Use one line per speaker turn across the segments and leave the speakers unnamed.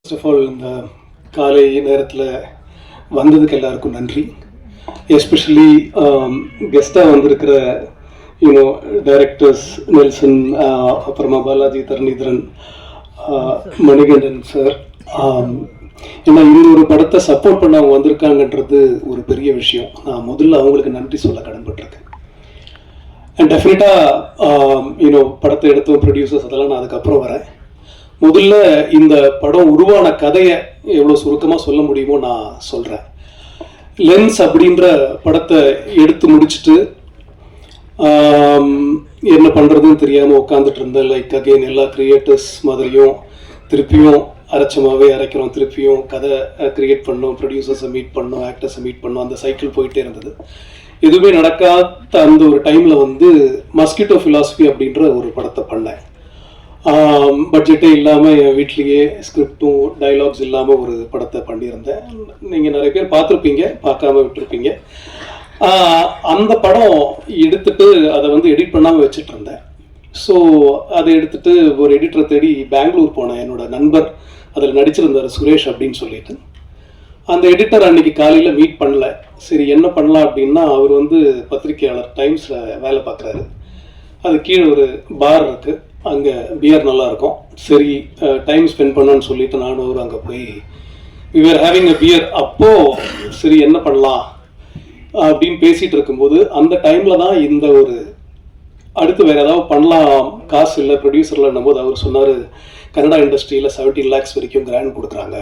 First of all இந்த காலை நேரத்தில் வந்ததுக்கு எல்லாருக்கும் நன்றி. எஸ்பெஷலி கெஸ்ட்டாக வந்திருக்கிற டைரக்டர்ஸ் நெல்சன், அப்புறமா பாலாஜி, தரணிதரன், மணிகண்டன் சார். ஏன்னா இந்த ஒரு படத்தை சப்போர்ட் பண்ண அவங்க வந்திருக்காங்கன்றது ஒரு பெரிய விஷயம். நான் முதல்ல அவங்களுக்கு நன்றி சொல்ல கடன்பட்டிருக்கேன். அண்ட் டெஃபினட்டாக படத்தை எடுத்த ப்ரொடியூசர்ஸ் அதெல்லாம் நான் அதுக்கப்புறம் வரேன். முதல்ல இந்த படம் உருவான கதையை எவ்வளோ சுருக்கமாக சொல்ல முடியுமோ நான் சொல்கிறேன். லென்ஸ் அப்படின்ற படத்தை எடுத்து முடிச்சுட்டு என்ன பண்ணுறதுன்னு தெரியாமல் உட்காந்துட்டு இருந்தேன். லைக் அகெயின் எல்லா கிரியேட்டர்ஸ் மாதிரியும் திருப்பியும் அரைச்சமாகவே அரைக்கிறோம், திருப்பியும் கதை க்ரியேட் பண்ணோம், ப்ரொடியூசர்ஸை மீட் பண்ணோம், ஆக்டர்ஸை மீட் பண்ணோம். அந்த சைக்கிள் போயிட்டே இருந்தது. எதுவுமே நடக்காத அந்த ஒரு டைமில் மஸ்கிட்டோ ஃபிலாசபி அப்படின்ற ஒரு படத்தை பண்ணேன். பட்ஜெட்டே இல்லாமல் என் வீட்லேயே ஸ்கிரிப்டும் டைலாக்ஸ் இல்லாமல் ஒரு படத்தை பண்ணியிருந்தேன். நீங்கள் நிறைய பேர் பார்த்துருப்பீங்க, பார்க்காம விட்டுருப்பீங்க. அந்த படம் எடுத்துட்டு அதை எடிட் பண்ணாமல் வச்சுட்டு இருந்தேன். ஸோ அதை எடுத்துட்டு ஒரு எடிட்டரை தேடி பெங்களூர் போனேன். என்னோட நண்பர் அதில் நடிச்சிருந்தார், சுரேஷ் அப்படின்னு சொல்லிட்டு. அந்த எடிட்டர் அன்னைக்கு காலையில் மீட் பண்ணல. சரி என்ன பண்ணலாம் அப்படின்னா, அவர் பத்திரிகையாளர், டைம்ஸில் வேலை பார்க்குறாரு. அது கீழே ஒரு பார் இருக்குது, அங்கே பியர் நல்லாயிருக்கும். சரி டைம் ஸ்பெண்ட் பண்ணோன்னு சொல்லிட்டு நானும் அவர் அங்கே போய் we are having a beer. அப்போது சரி என்ன பண்ணலாம் அப்படின்னு பேசிகிட்டு இருக்கும்போது அந்த டைமில் தான் இந்த ஒரு அடுத்து வேறு ஏதாவது பண்ணலாம், காசு இல்லை ப்ரொடியூசர்லன்னும் போது அவர் சொன்னார், கன்னடா இண்டஸ்ட்ரியில் 17 lakhs வரைக்கும் கிராண்ட் கொடுக்குறாங்க.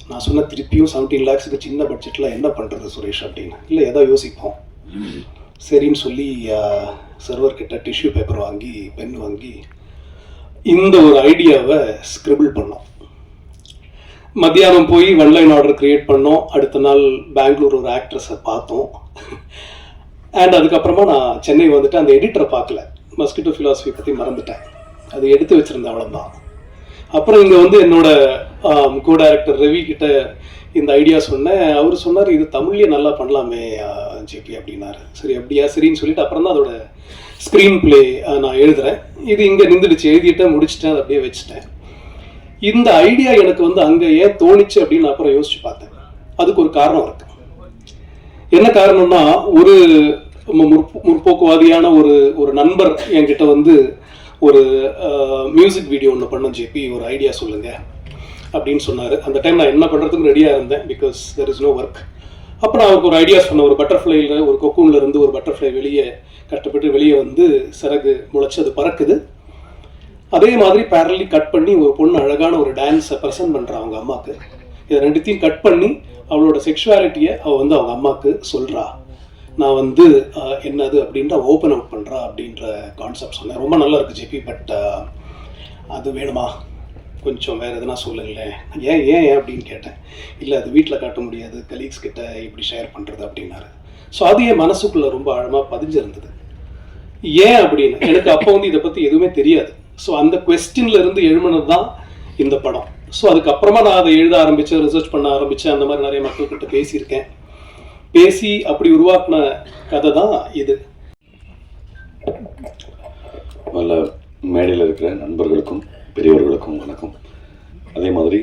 நான் சொன்ன திருப்பியும் 17 lakhsக்கு சின்ன பட்ஜெட்டில் என்ன பண்ணுறது சுரேஷ் அப்படின்னு. இல்லை ஏதோ யோசிப்போம். சரின்னு சொல்லி சர்வர்கிட்ட டிஷ்யூ பேப்பர் வாங்கி பென் வாங்கி இந்த ஒரு ஐடியாவை ஸ்கிரிபிள் பண்ணோம். மத்தியானம் போய் ஒன்லைன் ஆர்டர் க்ரியேட் பண்ணோம். அடுத்த நாள் பெங்களூர் ஒரு ஆக்ட்ரஸை பார்த்தோம். அண்ட் அதுக்கப்புறமா நான் சென்னை வந்துட்டு அந்த எடிட்டரை பார்க்கல, மஸ்கிட்டோ ஃபிலாசபி பற்றி மறந்துட்டேன். அது எடுத்து வச்சுருந்தேன், அவ்வளோதான். அப்புறம் இங்கே என்னோட கோ டைரக்டர் ரவி கிட்ட இந்த ஐடியா சொன்னேன். அவர் சொன்னார், இது தமிழ்லேயே நல்லா பண்ணலாமே ஜேபி அப்படின்னாரு. சரி அப்படியா, சரின்னு சொல்லிட்டு அப்புறம் தான் அதோட ஸ்க்ரீன் பிளே நான் எழுதுகிறேன். இது இங்கே நின்றுடுச்சு, எழுதிட்டேன், முடிச்சுட்டேன், அதை அப்படியே வச்சுட்டேன். இந்த ஐடியா எனக்கு அங்கே ஏன் தோணிச்சு அப்படின்னு நான் அப்புறம் யோசிச்சு பார்த்தேன். அதுக்கு ஒரு காரணம் இருக்கு. என்ன காரணம்னா, ஒரு முற்போக்குவாதியான ஒரு நண்பர் என்கிட்ட ஒரு மியூசிக் வீடியோ ஒன்று பண்ணோம் ஜேபி, ஒரு ஐடியா சொல்லுங்க அப்படின்னு சொன்னார். அந்த டைம் நான் என்ன பண்ணுறதுக்கு ரெடியாக இருந்தேன், because there is no work. அப்புறம் அவருக்கு ஒரு ஐடியா சொன்னேன். ஒரு பட்டர்ஃப்ளைல, ஒரு கொக்கூன்ல இருந்து ஒரு பட்டர்ஃப்ளை வெளியே கஷ்டப்பட்டு வெளியே சிறகு முளைச்சி அது பறக்குது. அதே மாதிரி பேரலி கட் பண்ணி ஒரு பொண்ணு அழகான ஒரு டான்ஸை ப்ரெசென்ட் பண்ணுறா அவங்க அம்மாவுக்கு. இதை ரெண்டுத்தையும் கட் பண்ணி அவளோட செக்ஷுவாலிட்டியை அவள் அவங்க அம்மாவுக்கு சொல்கிறா. நான் என்னது அப்படின்ட்டு ஓப்பன் அவுட் பண்ணுறா அப்படின்ற கான்செப்ட் சொன்னேன். ரொம்ப நல்லா இருக்குது ஜிபி, பட் அது வேணுமா, கொஞ்சம் வேறு எதுனா சொல்லுங்களேன். ஏன் ஏன் ஏன் அப்படின்னு கேட்டேன். இல்லை அது வீட்டில் காட்ட முடியாது, கலீக்ஸ் கிட்ட இப்படி ஷேர் பண்ணுறது அப்படின்னாரு. ஸோ அது என் மனசுக்குள்ளே ரொம்ப ஆழமாக பதிஞ்சிருந்தது. ஏன் அப்படின்னு எனக்கு அப்போ இதை பற்றி எதுவுமே தெரியாது. ஸோ அந்த கொஸ்டின்ல இருந்து எழுமனது தான் இந்த படம். ஸோ அதுக்கப்புறமா நான் அதை எழுத ஆரம்பித்தேன், ரிசர்ச் பண்ண ஆரம்பித்தேன். அந்த மாதிரி நிறைய மக்கள்கிட்ட பேசியிருக்கேன். பேசி அப்படி உருவாக்கின கதை தான் இது.
நல்ல மேடையில் இருக்கிற நண்பர்களுக்கும் பெரியவர்களுக்கும் வணக்கம். அதே மாதிரி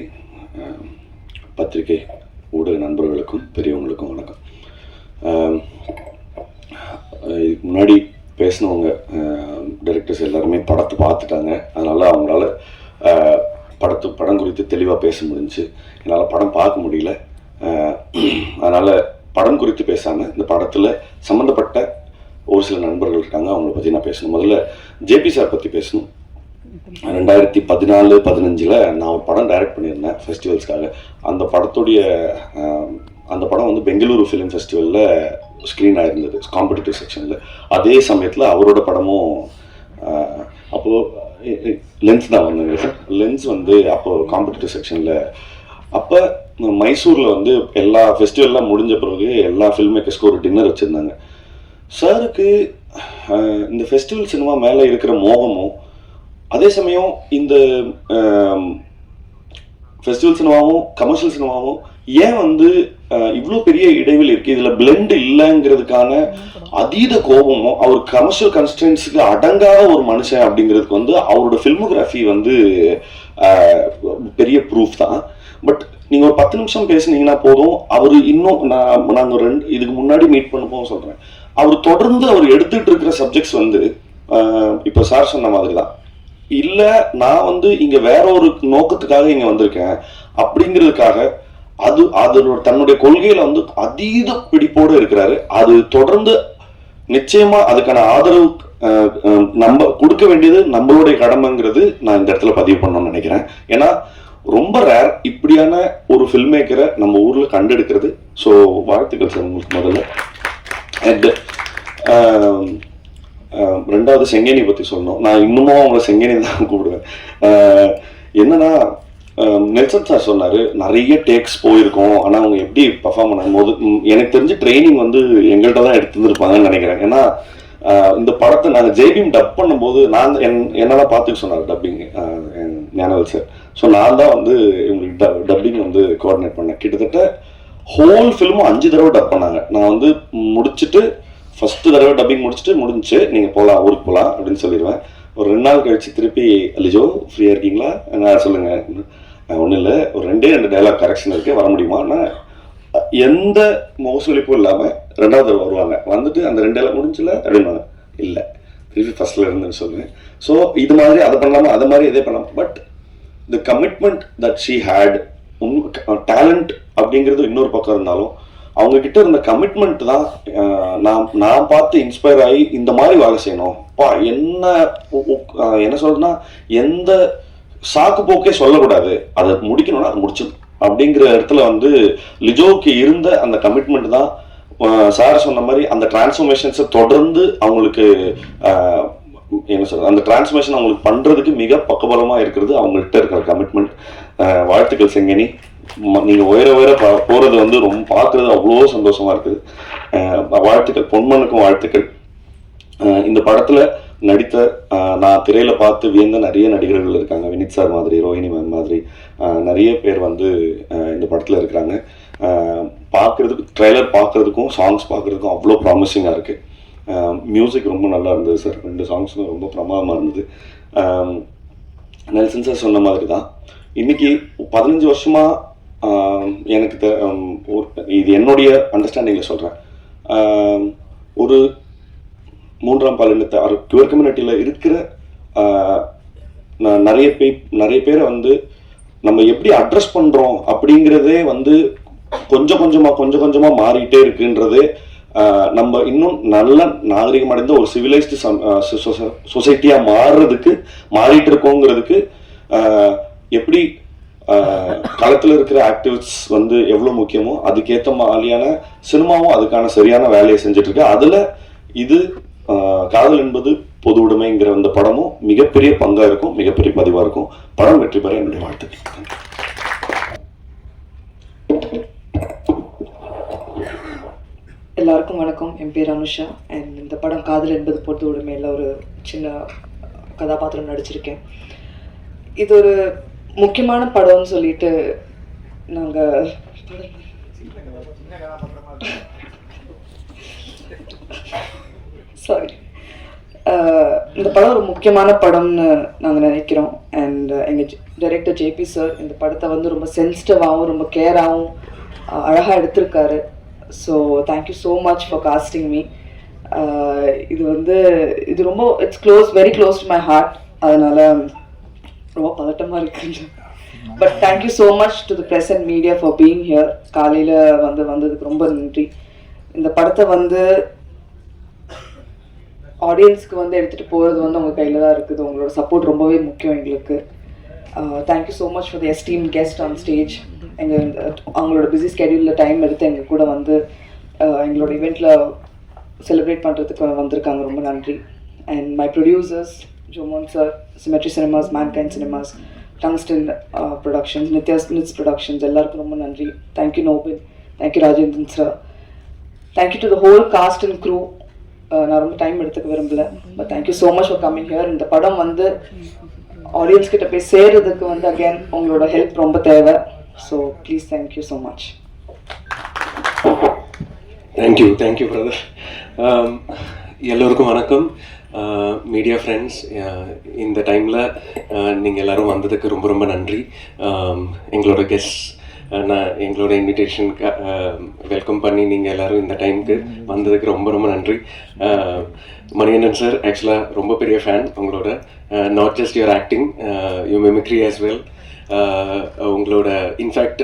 பத்திரிகை ஊடக நண்பர்களுக்கும் பெரியவங்களுக்கும் வணக்கம். இதுக்கு முன்னாடி பேசினவங்க டைரக்டர்ஸ் எல்லாருமே படத்தை பார்த்துட்டாங்க. அதனால் அவங்களால படம் குறித்து தெளிவாக பேச முடிஞ்சு. என்னால் படம் பார்க்க முடியல. அதனால் படம் குறித்து பேசாமல் இந்த படத்தில் சம்மந்தப்பட்ட ஒரு சில நண்பர்கள் இருக்காங்க, அவங்கள பற்றி நான் பேசணும். முதல்ல ஜேபி சார் பற்றி பேசணும். 2014-15 நான் ஒரு படம் டைரக்ட் பண்ணியிருந்தேன் ஃபெஸ்டிவல்ஸ்க்காக. அந்த படம் பெங்களூரு ஃபிலிம் ஃபெஸ்டிவலில் ஸ்க்ரீன் ஆகிருந்தது, காம்படிட்டிவ் செக்ஷனில். அதே சமயத்தில் அவரோட படமும் அப்போது லென்ஸ் தான் வந்தது சார். லென்ஸ் அப்போது காம்படிட்டிவ் செக்ஷனில். அப்போ மைசூரில் எல்லா ஃபெஸ்டிவல்லாம் முடிஞ்ச பிறகு எல்லா ஃபில்ம் மேக்கர்ஸ்க்கு ஒரு டின்னர் வச்சுருந்தாங்க. சாருக்கு இந்த ஃபெஸ்டிவல் சினிமா மேலே இருக்கிற மோகமும், அதே சமயம் இந்த ஃபெஸ்டிவல் சினிமாவும் கமர்ஷியல் சினிமாவும் ஏன் வந்து இவ்வளோ பெரிய இடைவெளி இருக்கு, இதுல பிளெண்ட் இல்லைங்கிறதுக்கான அதீத கோபமும், அவர் கமர்ஷியல் கன்ஸ்டன்ஸுக்கு அடங்காத ஒரு மனுஷன் அப்படிங்கிறதுக்கு வந்து அவரோட ஃபில்மோகிராஃபி வந்து பெரிய ப்ரூஃப் தான். பட் நீங்க ஒரு 10 நிமிஷம் பேசுனீங்கன்னா போதும், அவர் இன்னும் நாங்கள் இதுக்கு முன்னாடி மீட் பண்ணும்போது சொல்றேன், அவர் தொடர்ந்து அவர் எடுத்துட்டு இருக்கிற சப்ஜெக்ட்ஸ் வந்து இப்போ சார் சொன்ன மாதிரி தான். இல்ல நான் வந்து இங்க வேற ஒரு நோக்கத்துக்காக இங்க வந்திருக்கேன் அப்படிங்கிறதுக்காக அதனோட தன்னுடைய கொள்கையில வந்து அதீத பிடிப்போடு இருக்கிறாரு. அது தொடர்ந்து நிச்சயமா அதுக்கான ஆதரவு நம்ம கொடுக்க வேண்டியது நம்மளுடைய கடமைங்கிறது நான் இந்த இடத்துல பதிவு பண்ணணும்னு நினைக்கிறேன். ஏன்னா ரொம்ப ரேர் இப்படியான ஒரு ஃபில்ம் மேக்கரை நம்ம ஊர்ல கண்டெடுக்கிறது. ஸோ வாழ்த்துக்கள் சார் உங்களுக்கு முதல்ல. அண்ட் ரெண்டாவது செங்கேனி பத்தி சொல்லணும். நான் இன்னமும் அவங்கள செங்கேனி தான் கூப்பிடுவேன். என்னன்னா நெல்சன் சார் சொன்னாரு நிறைய டேக்ஸ் போயிருக்கோம், ஆனா அவங்க எப்படி பர்ஃபார்ம் பண்ணும்போது எனக்கு தெரிஞ்சு ட்ரைனிங் வந்து எங்கள்கிட்ட தான் எடுத்துருப்பாங்கன்னு நினைக்கிறேன். ஏன்னா இந்த படத்தை நாங்கள் ஜெய்பீம் டப் பண்ணும்போது நான் என்னெல்லாம் பார்த்துக்க சொன்னார் டப்பிங் ஞானவேல் சார். ஸோ நான் தான் வந்து இவங்களுக்கு டப்பிங் வந்து கோஆர்டினேட் பண்ணேன். கிட்டத்தட்ட ஹோல் ஃபில்மும் 5 தடவை டப் பண்ணாங்க. நான் வந்து முடிச்சுட்டு ஃபர்ஸ்ட் தடவை டப்பிங் முடிஞ்சிச்சு, நீங்கள் போகலாம் ஊருக்கு போகலாம் அப்படின்னு சொல்லிடுவேன். ஒரு 2 நாள் கழிச்சு திருப்பி லிஜோ ஃப்ரீயாக இருக்கீங்களா நான் சொல்லுங்க, ஒன்றும் இல்லை ஒரு 2 டைலாக் கரெக்ஷன் இருக்கு வர முடியுமான்னா எந்த மோசலிப்பும் இல்லாமல் 2வது தடவை வருவாங்க. வந்துட்டு அந்த 2 டைலாக் முடிஞ்சில்ல அப்படின்வாங்க, இல்லை திருப்பி ஃபர்ஸ்ட்ல இருந்துன்னு சொல்லுவேன். ஸோ இது மாதிரி அதை பண்ணலாமா அதை மாதிரி இதே பண்ணலாம். But the commitment that she had, talent அப்படிங்கிறது இன்னொரு பக்கம் இருந்தாலும் அவங்க கிட்ட இருந்த கமிட்மெண்ட் தான் நான் பார்த்து இன்ஸ்பயர் ஆகி இந்த மாதிரி வேலை செய்யணும். என்ன சொல்றேன்னா எந்த சாக்கு போக்கே சொல்லக்கூடாது, அதை முடிக்கணும்னா அதை முடிச்சிடும் அப்படிங்கிற இடத்துல வந்து லிஜோவுக்கு இருந்த அந்த கமிட்மெண்ட் தான் சார் சொன்ன மாதிரி அந்த டிரான்ஸ்ஃபர்மேஷன்ஸை தொடர்ந்து அவங்களுக்கு என்ன சொல்றது அந்த டிரான்ஸ்ஃபர்மேஷன் அவங்களுக்கு பண்றதுக்கு மிக பக்கபலமா இருக்கிறது அவங்கள்ட்ட இருக்கிற கமிட்மெண்ட். வாழ்த்துக்கள் செங்கனி, நீங்க உயர போறது வந்து ரொம்ப பார்க்கறது அவ்வளோ சந்தோஷமா இருக்குது. வாழ்த்துக்கள் பொன்மனுக்கும் வாழ்த்துக்கள். இந்த படத்துல நடித்த நான் திரையில பார்த்து வியந்த நிறைய நடிகர்கள் இருக்காங்க. வினித் சார் மாதிரி, ரோஹிணி மேம் மாதிரி நிறைய பேர் வந்து இந்த படத்துல இருக்கிறாங்க. பார்க்கறதுக்கு ட்ரெய்லர் பார்க்கறதுக்கும் சாங்ஸ் பார்க்கறதுக்கும் அவ்வளோ ப்ராமிசிங்காக இருக்கு. மியூசிக் ரொம்ப நல்லா இருந்தது சார், 2 சாங்ஸும் ரொம்ப பிரமாதமாக இருந்தது. நெல்சன் சார் சொன்ன மாதிரி தான் இன்னைக்கு 15 வருஷமா எனக்கு இது என்னுடைய அண்டர்ஸ்டாண்டிங்கில் சொல்கிறேன், ஒரு 3ஆம் பாலினத்தை குவர் கம்யூனிட்டியில் இருக்கிற நிறைய பேரை வந்து நம்ம எப்படி அட்ரஸ் பண்ணுறோம் அப்படிங்கிறதே வந்து கொஞ்சம் கொஞ்சமாக மாறிக்கிட்டே இருக்குன்றதே நம்ம இன்னும் நல்ல நாகரிகம் அடைந்த ஒரு சிவிலைஸ்டு சொசைட்டியாக மாறிட்டு இருக்கோங்கிறதுக்கு எப்படி களத்தில் இருக்கிற ஆக்டிவிஸ்ட் வந்து எவ்வளோ முக்கியமோ அதுக்கேற்ற மாதிரியான சினிமாவும் அதுக்கான சரியான வேலையை செஞ்சுட்டு இருக்கு. அதில் இது காதல் என்பது பொது உடைமைங்கிற அந்த படமும் மிகப்பெரிய பங்காக இருக்கும், மிகப்பெரிய பதிவாக இருக்கும். படம் வெற்றி பெற என்னுடைய வாழ்த்துக்கள்.
எல்லாருக்கும் வணக்கம். என் பேர் அனுஷா. அண்ட் இந்த படம் காதல் என்பது பொது உடைமையில் ஒரு சின்ன கதாபாத்திரம் நடிச்சிருக்கேன். இது ஒரு முக்கியமான படம்னு சொல்லிட்டு நாங்கள் இந்த படம் ஒரு முக்கியமான படம்னு நாங்கள் நினைக்கிறோம். அண்ட் எங்கள் டைரக்டர் ஜேபி சார் இந்த படத்தை வந்து ரொம்ப சென்சிட்டிவாகவும் ரொம்ப கேராகவும் அழகாக எடுத்திருக்காரு. So thank you so much for casting me. இது ரொம்ப very close to my heart. அதனால ரொம்ப பதட்டமாக இருக்குங்க. But thank you so much to the press and media for being here. காலையில் வந்ததுக்கு ரொம்ப நன்றி. இந்த படத்தை வந்து ஆடியன்ஸ்க்கு வந்து எடுத்துகிட்டு போகிறது வந்து உங்கள் கையில் தான் இருக்குது. உங்களோட சப்போர்ட் ரொம்பவே முக்கியம் எங்களுக்கு. Thank you so much for the esteem guest on stage. அவங்களோட பிஸி ஸ்கெடியூலில் டைம் எடுத்து எங்கள் கூட வந்து எங்களோட இவெண்ட்டில் செலிப்ரேட் பண்ணுறதுக்கு வந்திருக்காங்க. ரொம்ப நன்றி. And my producers Jomon sir, Symmetry Cinemas, Mankind Cinemas, Tungsten Productions, Niths Productions எல்லாருக்கும் ரொம்ப நன்றி. Thank you Nobin, thank you Rajendran sir, thank you to the whole cast and crew. நான் ரொம்ப டைம் எடுத்துக்க விரும்பல, but thank you so much for coming here. இந்த படம் வந்து ஆடியன்ஸ் கிட்ட போய் சேர்றதுக்கு வந்து அகேன் உங்களோட ஹெல்ப் ரொம்ப தேவை. So please thank you so much.
Thank you brother. எல்லோருக்கும் வணக்கம். மீடியா ஃப்ரெண்ட்ஸ், இந்த டைமில் நீங்கள் எல்லோரும் வந்ததுக்கு ரொம்ப ரொம்ப நன்றி. எங்களோட கெஸ்ட் நான் எங்களோட இன்விடேஷனுக்கு வெல்கம் பண்ணி நீங்கள் எல்லோரும் இந்த டைமுக்கு வந்ததுக்கு ரொம்ப ரொம்ப நன்றி. மணிகண்டன் சார், ஆக்சுவலாக ரொம்ப பெரிய ஃபேன் உங்களோட. Not just your acting, you mimicry as well. உங்களோட இன்ஃபேக்ட்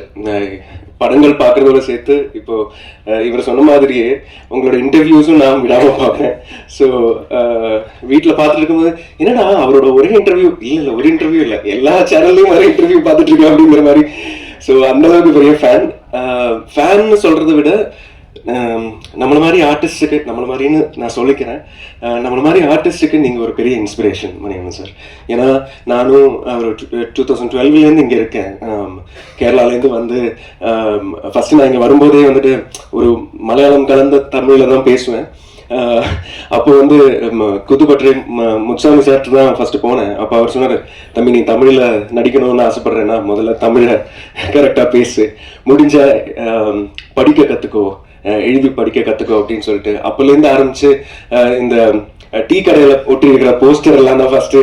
படங்கள் பார்க்குறதோட சேர்த்து இப்போது இவர் சொன்ன மாதிரியே உங்களோட இன்டர்வியூஸும் நான் விடாமல் பார்ப்பேன். ஸோ வீட்டில் பார்த்துட்டு இருக்கும்போது என்னடா அவரோட ஒரே இன்டர்வியூ இல்லை ஒரு இன்டர்வியூ இல்லை, எல்லா சேனல்லையும் வர இன்டர்வியூ பார்த்துட்டு இருக்கேன் அப்படிங்கிற மாதிரி. ஸோ அந்தளவுக்கு பெரிய ஃபேன்னு சொல்கிறத விட நம்மளை மாதிரி ஆர்டிஸ்ட்டுக்கு, நம்மளை மாதிரின்னு நான் சொல்லிக்கிறேன், நம்மளை மாதிரி ஆர்டிஸ்ட்டுக்கு நீங்கள் ஒரு பெரிய இன்ஸ்பிரேஷன் மணிகண்டன் சார். ஏன்னா நானும் ஒரு 2012 இங்கே இருக்கேன். கேரளாலேருந்து வந்து ஃபஸ்ட்டு நான் இங்கே வரும்போதே வந்துட்டு ஒரு மலையாளம் கலந்த தமிழில் தான் பேசுவேன். அப்போ வந்து குத்துப்பற்றி முத்துசாமி சார்ட்டு தான் ஃபஸ்ட்டு போனேன். அப்போ அவர் சொன்னார், தம்பி நீ தமிழில் நடிக்கணும்னு ஆசைப்பட்றேன்னா முதல்ல தமிழை கரெக்டாக பேசு, முடிஞ்ச படிக்க கற்றுக்கோ, எழுதி படிக்க கற்றுக்கோ அப்படின்னு சொல்லிட்டு அப்போலேருந்து ஆரம்பித்து இந்த டீ கடையில் ஒட்டி இருக்கிற போஸ்டர் எல்லாம் தான் ஃபஸ்ட்டு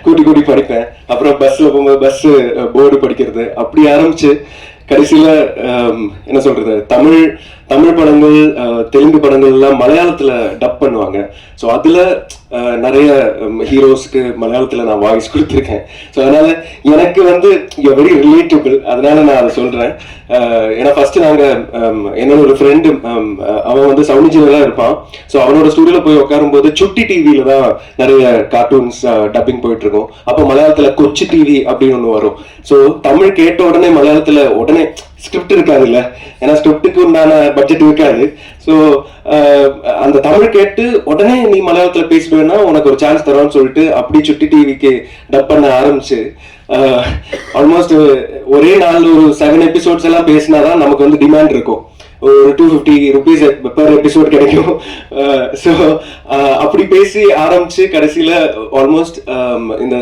கூட்டி படிப்பேன். அப்புறம் பஸ்ஸில் போகும்போது பஸ்ஸு போர்டு படிக்கிறது, அப்படி ஆரம்பித்து கடைசியில் என்ன சொல்கிறது, தமிழ் படங்கள், தெலுங்கு படங்கள் எல்லாம் மலையாளத்தில் டப் பண்ணுவாங்க. ஸோ அதில் நிறைய ஹீரோஸ்க்கு மலையாளத்தில் நான் வாய்ஸ் கொடுத்துருக்கேன். ஸோ அதனால் எனக்கு வந்து வெரி ரிலேட்டபிள், அதனால நான் அதை சொல்கிறேன். ஏன்னா ஃபஸ்ட்டு நாங்கள் என்னோட ஒரு ஃப்ரெண்டு அவன் வந்து சவுனிஜிலாம் இருப்பான். ஸோ அவனோட ஸ்டூடியோவில் போய் உட்காரும்போது சுட்டி டிவியில் தான் நிறைய கார்ட்டூன்ஸ் டப்பிங் போயிட்டுருக்கோம். அப்போ மலையாளத்தில் கொச்சி டிவி அப்படின்னு ஒன்று வரும். ஸோ தமிழ் கேட்ட உடனே மலையாளத்தில் உடனே ஸ்கிரிப்ட் இருக்காது இல்லை, ஏன்னா ஸ்கிரிப்டுக்கு உண்டான பட்ஜெட் இருக்காது. ஸோ அந்த தமிழ் கேட்டு உடனே நீ மலையாளத்தில் பேசிடுவேன்னா உனக்கு ஒரு சான்ஸ் தரோன்னு சொல்லிட்டு அப்படி சுட்டி டிவிக்கு டப் பண்ண ஆரம்பிச்சு ஆல்மோஸ்ட் ஒரே நாள் ஒரு 7 எபிசோட்ஸ் எல்லாம் பேசினாதான் நமக்கு வந்து டிமாண்ட் இருக்கும். ஒரு 250 rupees பெர் எபிசோட் கிடைக்கும். ஸோ அப்படி பேசி ஆரம்பிச்சு கடைசியில் ஆல்மோஸ்ட் இந்த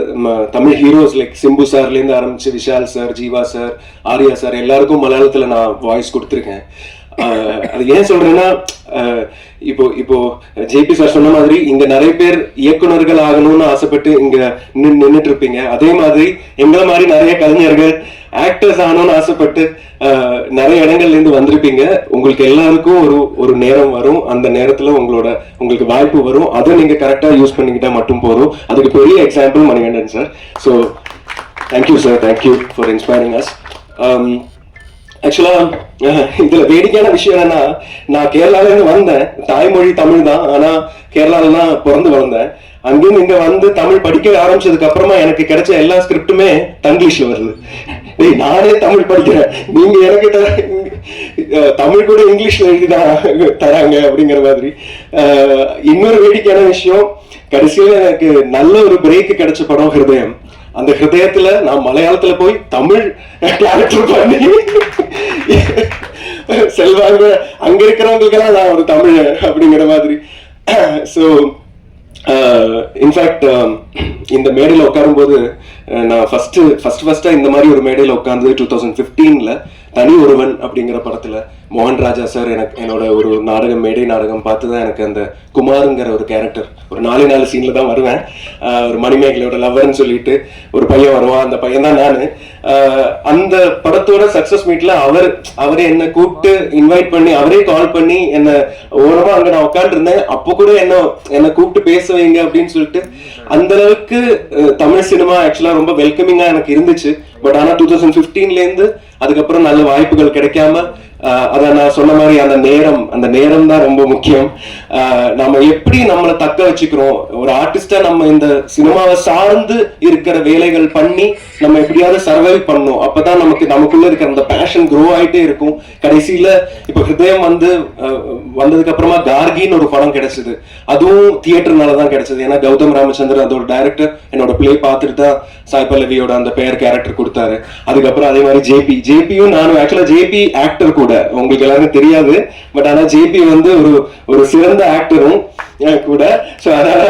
தமிழ் ஹீரோஸ் லைக் சிம்பு சார்லேருந்து ஆரம்பிச்சு Vishal sir, Jeeva sir, Arya sir எல்லாருக்கும் மலையாளத்தில் நான் வாய்ஸ் கொடுத்துருக்கேன். அது ஏன் சொல்றேன்னா, இப்போ ஜேபி சார் சொன்ன மாதிரி இங்க நிறைய பேர் இயக்குனர்கள் ஆகணும்னு ஆசைப்பட்டு இங்க நின்றுட்டு இருப்பீங்க. அதே மாதிரி எங்களை மாதிரி நிறைய கலைஞர்கள் ஆக்டர்ஸ் ஆகணும்னு ஆசைப்பட்டு நிறைய இடங்கள்ல இருந்து வந்திருப்பீங்க. உங்களுக்கு எல்லாருக்கும் ஒரு நேரம் வரும், அந்த நேரத்துல உங்களுக்கு வாய்ப்பு வரும். அதை நீங்க கரெக்டா யூஸ் பண்ணிக்கிட்டா மட்டும் போதும். அதுக்கு பெரிய example Manikandan sir. So thank you sir, thank you for inspiring as. ஆக்சுவலா இதுல வேடிக்கையான விஷயம் என்னன்னா, நான் கேரளால இருந்து வந்தேன், தாய்மொழி தமிழ் தான், ஆனா கேரளால தான் பிறந்து வளர்ந்தேன். அங்கிருந்து இங்க வந்து தமிழ் படிக்க ஆரம்பிச்சதுக்கு அப்புறமா எனக்கு கிடைச்ச எல்லா ஸ்கிரிப்டுமே தங்கிலீஷ்ல வருது. நானே தமிழ் படிக்கிறேன், நீங்க எனக்கு தமிழ் கூட இங்கிலீஷ்ல எழுதிதான் தராங்க அப்படிங்கிற மாதிரி. இன்னொரு வேடிக்கையான விஷயம், கடைசியில எனக்கு நல்ல ஒரு பிரேக் கிடைச்ச படம் ஹிருதயம். அந்த ஹிருதயத்துல நான் மலையாளத்துல போய் தமிழ் கேரக்டர் பண்ணி செல்வாங்க, அங்க இருக்கிறவங்களுக்கெல்லாம் நான் ஒரு தமிழ் அப்படிங்கிற மாதிரி. ஸோ இன்ஃபேக்ட் இந்த மேடையில் உட்காரும்போது நான் ஃபர்ஸ்டா இந்த மாதிரி ஒரு மேடையில் உட்காந்து 2015 தனி ஒருவன் அப்படிங்கிற படத்துல மோகன் ராஜா சார் என்னோட ஒரு நாடகம், மேடை நாடகம் பார்த்துதான் எனக்கு அந்த குமாருங்கிற ஒரு கேரக்டர், ஒரு 4 சீன்ல தான் வருவேன். ஒரு மணிமேகலையோட லவ்வர்னு சொல்லிட்டு ஒரு பையன் வருவான், அந்த பையன் தான் நானு. அந்த படத்தோட சக்சஸ் மீட்ல அவரே என்னை கூப்பிட்டு இன்வைட் பண்ணி, அவரே கால் பண்ணி என்ன ஓரமா அங்க நான் உட்காந்து இருந்தேன். அப்போ கூட என்ன கூப்பிட்டு பேச வைங்க அப்படின்னு சொல்லிட்டு அந்த அளவுக்கு தமிழ் சினிமா ஆக்சுவலா ரொம்ப வெல்கமிங்கா எனக்கு இருந்துச்சு. பட் ஆனா 2015 அதுக்கப்புறம் நல்ல வாய்ப்புகள் கிடைக்காம, அதான் நான் சொன்ன மாதிரி அந்த நேரம் தான் ரொம்ப முக்கியம். நம்ம எப்படி நம்மளை தக்க வச்சுக்கிறோம், ஒரு ஆர்டிஸ்டா நம்ம இந்த சினிமாவை சார்ந்து இருக்கிற வேலைகள் பண்ணி நம்ம எப்படியாவது சர்வைவ் பண்ணணும். அப்பதான் நமக்குள்ள இருக்கிற அந்த பேஷன் க்ரோ ஆயிட்டே இருக்கும். கடைசியில இப்ப ஹிருதயம் வந்ததுக்கு அப்புறமா கார்கின்னு ஒரு படம் கிடைச்சது. அதுவும் தியேட்டர்னாலதான் கிடைச்சது. ஏன்னா கௌதம் ராமச்சந்திரன் அதோட டைரக்டர் என்னோட பிளே பார்த்துட்டு தான் சாய் பல்லவியோட அந்த பெயர் கேரக்டர் கொடுத்தாரு. அதுக்கப்புறம் அதே மாதிரி ஜேபியும் நானும், ஆக்சுவலா ஜேபி ஆக்டர் கூட, உங்களுக்கு எல்லாருக்கும் தெரியாது. பட் ஆனா ஜேபி வந்து ஒரு சிறந்த ஆக்டரும் கூட. ஸோ அதனால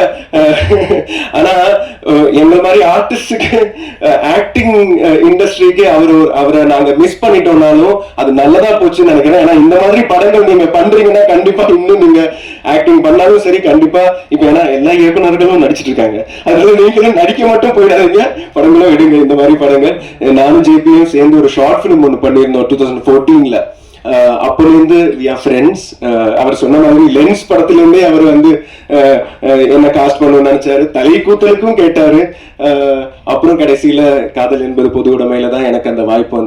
ஆனால் எங்க மாதிரி ஆர்டிஸ்டுக்கு ஆக்டிங் இண்டஸ்ட்ரிக்கு அவரை நாங்கள் மிஸ் பண்ணிட்டோம்னாலும் அது நல்லதா போச்சுன்னு நினைக்கிறேன். ஏன்னா இந்த மாதிரி படங்கள் நீங்க பண்றீங்கன்னா கண்டிப்பா இன்னும் நீங்க ஆக்டிங் பண்ணாலும் சரி, கண்டிப்பா இப்ப ஏன்னா எல்லா இயக்குநர்களும் நடிச்சிட்டு இருக்காங்க, அதுல நீங்களும் நடிக்க மட்டும் போயிடாதீங்க, படங்களும் எடுங்க. இந்த மாதிரி படங்கள் நானும் ஜேபியும் சேர்ந்து ஒரு ஷார்ட் ஃபிலிம் ஒன்று பண்ணியிருந்தோம் 2014ல. அப்போலேருந்து வி ஆர் ஃப்ரெண்ட்ஸ். அவர் சொன்ன மாதிரி லென்ஸ் படத்துலேருந்தே அவர் வந்து என்ன காஸ்ட் பண்ணணும்னு நினைச்சாரு, தலை கூத்தலுக்கும் கேட்டாரு. அப்புறம் கடைசியில காதல் என்பது பொது உடைமையில தான் எனக்கு அந்த வாய்ப்பு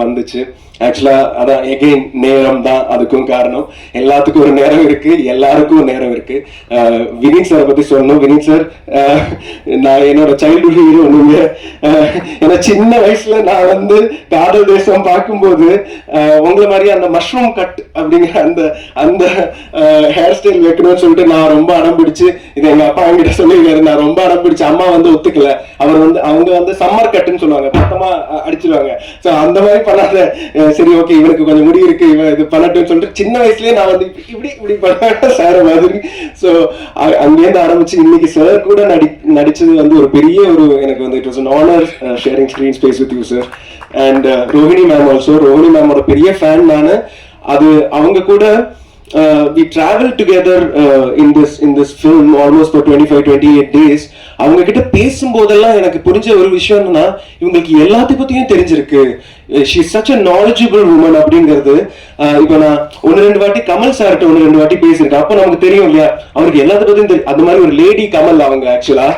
வந்துச்சு. ஆக்சுவலா அதான் எகெயின் நேரம் தான் அதுக்கும் காரணம். எல்லாத்துக்கும் ஒரு நேரம் இருக்கு, எல்லாருக்கும் ஒரு நேரம் இருக்கு. வினீத் சாரை பத்தி சொல்லணும். வினீத் சார் நான் என்னோட சைல்ட்ஹுட் ஹீரோ. நீங்க ஏன்னா சின்ன வயசுல நான் வந்து காதல் தேசம் பார்க்கும்போது உங்களை மாதிரி அந்த மஷ்ரூம் கட் அப்படிங்கிற அந்த அந்த ஹேர் ஸ்டைல் வைக்கணும்னு சொல்லிட்டு நான் ரொம்ப அடம் பிடிச்சு, இது எங்க அப்பா என்கிட்ட சொல்லியிருக்காரு, நான் ரொம்ப அடம் பிடிச்சு அம்மா வந்து ஒத்துக்கல. அவங்க வந்து சம்மர் கட்டுன்னு சொல்லுவாங்க, மொத்தமா அடிச்சிருவாங்க. ஸோ அந்த மாதிரி பண்ணாத, சரி ஓகே இவனுக்கு கொஞ்சம் முடி இருக்கு இவன் இது பண்ணட்டும்னு சொல்லிட்டு சின்ன வயசுலயே நான் வந்து இப்படி பண்ண சார் மாதிரி. ஸோ அங்கேருந்து ஆரம்பிச்சு இன்னைக்கு சார் கூட நடிச்சது வந்து ஒரு பெரிய ஒரு எனக்கு வந்து it was an honor sharing screen space with you sir. And Rohini ma'am also. Rohini மேமோட பெரிய ஃபேன் நான். அது அவங்க கூட we traveled together in this film almost for 25-28 days. அவங்க கிட்ட பேசும்போதெல்லாம் எனக்கு புரிஞ்ச ஒரு விஷயம் என்னன்னா, இவங்களுக்கு எல்லாத்தையும் பத்தியும் தெரிஞ்சிருக்கு. she is such a knowledgeable woman அப்படிங்கிறது. இப்போ நான் 1-2 வாட்டி கமல் சார்கிட்ட 1-2 வாட்டி பேசியிருக்கேன். அப்போ நமக்கு தெரியும் இல்லையா அவருக்கு எல்லாத்த பத்தியும் தெரியும். அந்த மாதிரி ஒரு லேடி கமல் அவங்க. ஆக்சுவலா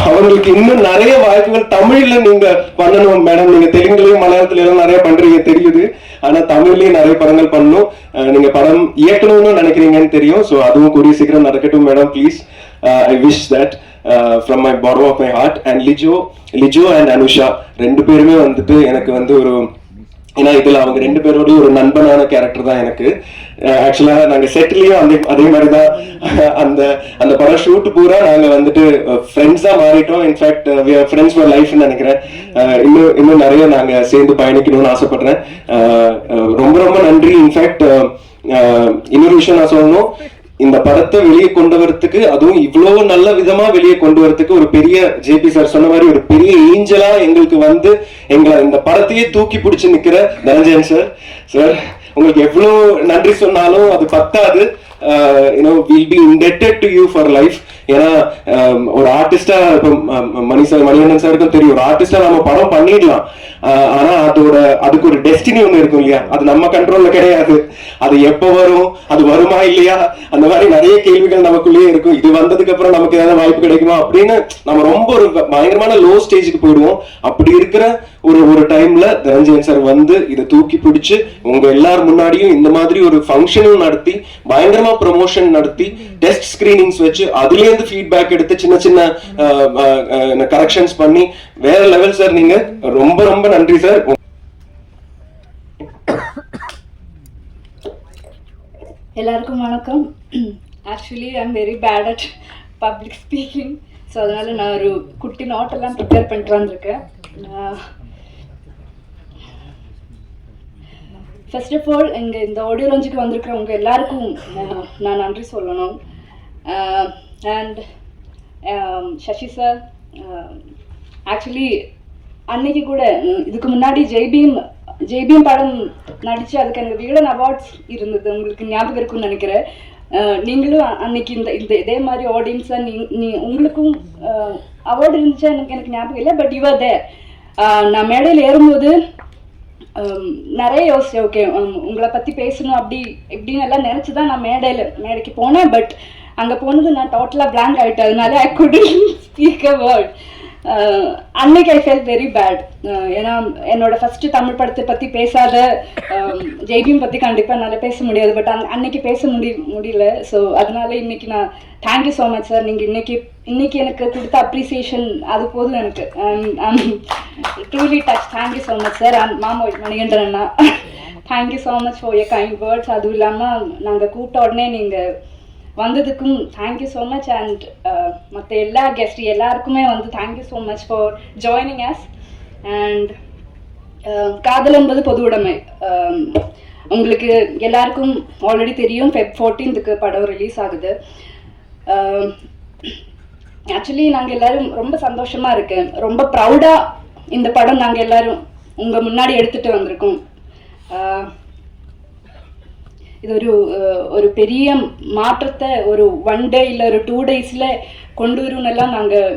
அவங்களுக்கு இன்னும் நிறைய வாய்ப்புகள் தமிழ்ல நீங்க பண்ணணும் மேடம். நீங்க தெலுங்குலயும் மலையாளத்துலயும் நிறைய பண்றீங்க தெரியுது, ஆனா தமிழ்லயும் நிறைய படங்கள் பண்ணணும். நீங்க படம் இயக்கணும்னு நினைக்கிறீங்கன்னு தெரியும். ஸோ அதுவும் கூடிய சீக்கிரம் நடக்கட்டும் madam, please. I wish that from my bottom of my heart. And Lijo and Anusha ரெண்டு பேருமே வந்துட்டு எனக்கு வந்து ஒரு, ஏன்னா இதுல அவங்க ரெண்டு பேரோடய ஒரு நண்பனான கேரக்டர் தான் எனக்கு. ஆக்சுவலா நாங்க செட்லயும் அதே மாதிரிதான் அந்த படம் ஷூட் பூரா நாங்க வந்துட்டு ஃப்ரெண்ட்ஸா மாறிட்டோம். In fact we are friends for life ன்னு நினைக்கிறேன். இன்னும் நிறைய நாங்க சேர்ந்து பயணிக்கணும்னு ஆசைப்படுறேன். ரொம்ப ரொம்ப நன்றி. இன்ஃபேக்ட் இன்னொரு விஷயம் நான் சொல்லணும், இந்த படத்தை வெளியே கொண்டு வரதுக்கு, அதுவும் இவ்வளவு நல்ல விதமா வெளியே கொண்டு வரதுக்கு ஒரு பெரிய ஜேபி சார் சொன்ன மாதிரி ஒரு பெரிய ஏஞ்சலா எங்களுக்கு வந்து எங்களை இந்த படத்தையே தூக்கி பிடிச்சு நிக்கிற தனஞ்சயன் சார். சார் உங்களுக்கு எவ்வளவு நன்றி சொன்னாலும் அது பத்தாது. we'll be indebted to you for life. ஏன்னா ஒரு ஆர்டிஸ்டா இப்போ மணிகண்டன் சாருக்கும் தெரியும், ஒரு ஆர்டிஸ்டா நம்ம படம் பண்ணிடலாம், ஆனா அதுக்கு ஒரு டெஸ்டினி ஒண்ணு இருக்கும் இல்லையா, அது நம்ம கண்ட்ரோல்ல கிடையாது. அது எப்ப வரும், அது வருமா இல்லையா, அந்த மாதிரி நிறைய கேள்விகள் நமக்குள்ளேயே இருக்கும். இது வந்ததுக்கு அப்புறம் நமக்கு ஏதாவது வாய்ப்பு கிடைக்குமா அப்படின்னு நம்ம ரொம்ப ஒரு பயங்கரமான லோ ஸ்டேஜுக்கு போயிடுவோம். அப்படி இருக்கிற ஒரு டைம்ல தனஞ்சயன் சார் வந்து இதை தூக்கி பிடிச்சு உங்க எல்லாரும் முன்னாடியும் இந்த மாதிரி ஒரு ஃபங்க்ஷனும் நடத்தி பயங்கரமா ப்ரமோஷன் நடத்தி டெஸ்ட் ஸ்கிரீனிங்ஸ் வச்சு அதுல இருந்து ஃபீட்பேக் எடுத்து சின்ன சின்ன கரெக்ஷன்ஸ் பண்ணி வேற லெவல் சார். நீங்க ரொம்ப ரொம்ப நன்றி சார்.
எல்லாருக்கும் வணக்கம். Actually I am very bad at public speaking. So அதனால நான் ஒரு குட்டி நோட்டெல்லாம் ப்ரிப்பேர் பண்ணிட்டு வந்திருக்கேன். ஃபர்ஸ்ட் ஆஃப் ஆல் இங்கே இந்த ஆடியோ லான்ச்சுக்கு வந்திருக்கிறவங்க எல்லாருக்கும் நான் நன்றி சொல்லணும். அண்ட் சசி சார், ஆக்சுவலி அன்னைக்கு கூட இதுக்கு முன்னாடி ஜெய்பீம் படம் நடித்து அதுக்கு எனக்கு விகடன் அவார்ட்ஸ் இருந்தது, உங்களுக்கு ஞாபகம் இருக்குன்னு நினைக்கிறேன். நீங்களும் அன்னைக்கு இந்த இதே மாதிரி ஆடியன்ஸாக உங்களுக்கும் அவார்டு இருந்துச்சா எனக்கு ஞாபகம் இல்லை, பட் யூஆர் தேர். நான் மேடையில் ஏறும்போது நிறைய யோசிச்சேன், ஓகே உங்களை பற்றி பேசணும் அப்படி இப்படின்னு எல்லாம் நினச்சி தான் நான் மேடைக்கு போனேன். பட் அங்கே போனது நான் டோட்டலாக பிளாங்க் ஆகிட்டேன். அதனால ஐ குடன்ட் ஸ்பீக் அ வேர்ட். அன்னைக்கு ஐ ஃபெல் வெரி பேட். ஏன்னா என்னோட ஃபஸ்ட்டு தமிழ் படத்தை பற்றி பேசாத ஜெய்பீம் பற்றி கண்டிப்பாக என்னால் பேச முடியாது. பட் அன்னைக்கு பேச முடியல. ஸோ அதனால இன்னைக்கு நான் தேங்க்யூ ஸோ மச் சார். நீங்கள் இன்னைக்கு எனக்கு கொடுத்த அப்ரிசியேஷன் அது போதும் எனக்கு. Truly touch. Thank you so much sir. And Manikandan Anna, thank you so much for your kind words. அதுவும் இல்லாமல் நாங்கள் கூப்பிட்ட உடனே நீங்கள் வந்ததுக்கும் தேங்க்யூ ஸோ மச். அண்ட் மற்ற எல்லா கெஸ்ட் எல்லாருக்குமே வந்து thank you so much for joining us. And காதல் என்பது பொது உடைமை. உங்களுக்கு எல்லாருக்கும் ஆல்ரெடி தெரியும் Feb 14th படம் ரிலீஸ் ஆகுது. ஆக்சுவலி நாங்கள் எல்லாரும் ரொம்ப சந்தோஷமாக இருக்கேன், ரொம்ப ப்ரௌடாக இந்த படம் நாங்கள் எல்லாரும் உங்கள் முன்னாடி எடுத்துகிட்டு வந்திருக்கோம். இது ஒரு பெரிய மாற்றத்தை ஒரு 1 day இல்லை ஒரு 2 daysல கொண்டு வரும்னெல்லாம் நாங்கள்